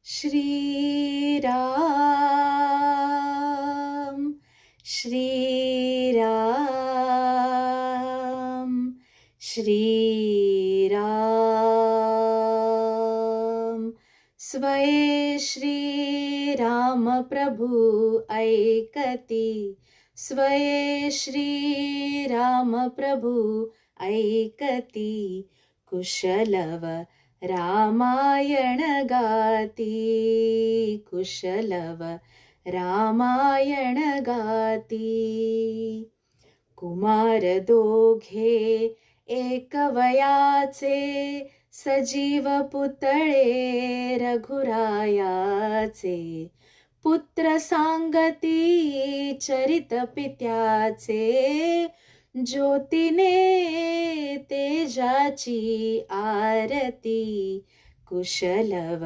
श्रीराम श्रीराम श्रीराम स्वये श्रीराम प्रभु ऐकती स्वये श्रीराम प्रभु ऐकती कुशलव रामायण गाती कुशलव रामायण गाती कुमार दोघे एक वयाचे सजीव पुतळे रघुरायाचे पुत्र सांगती चरित पित्याचे ज्योतीने तेजाची आरती कुशलव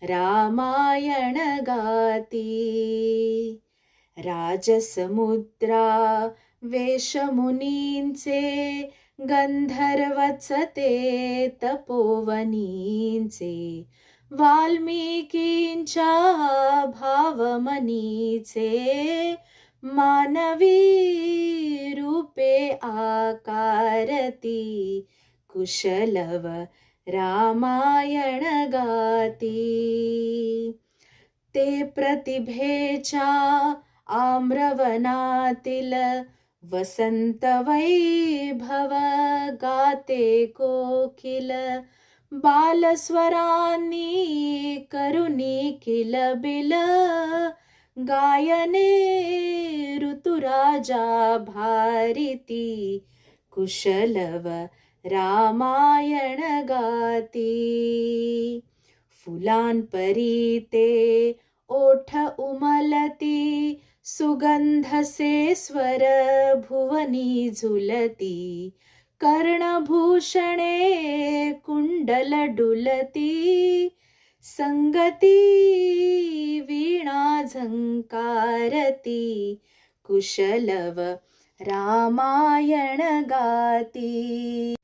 रामायण गाती राजसमुद्रा वेशमुनींचे गंधर्वचते तपोवनींचे वाल्मिकींच्या भावमनीचे मानवी रूपे आकारती कुशलव रामायण गाती ते प्रतिभेच्या आम्रवनातील वसंत वैभव गाते कोकिल बालस्वरांनी करुणी किलबिल गायने ऋतुराजा भारती कुशलव रामायण गाती फुलांपरी ते ओठ उमलती सुगंधसे स्वर भुवनी झुलती कर्णभूषणे कुंडल डुलती संगती वीणा झंकारती कुशलव रामायण गाती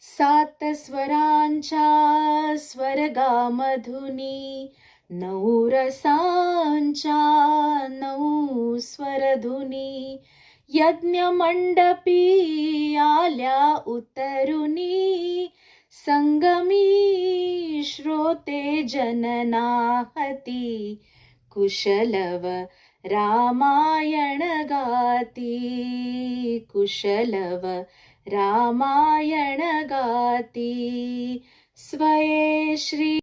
सात स्वरांच्या स्वर्गामधुनी नऊ रसांच्या नऊ स्वरधुनी यज्ञमंडपी आल्या उतरुनी संगमी श्रोते जननाहती कुशलव रामायण गाती कुशलव रामायण गाती स्वये श्री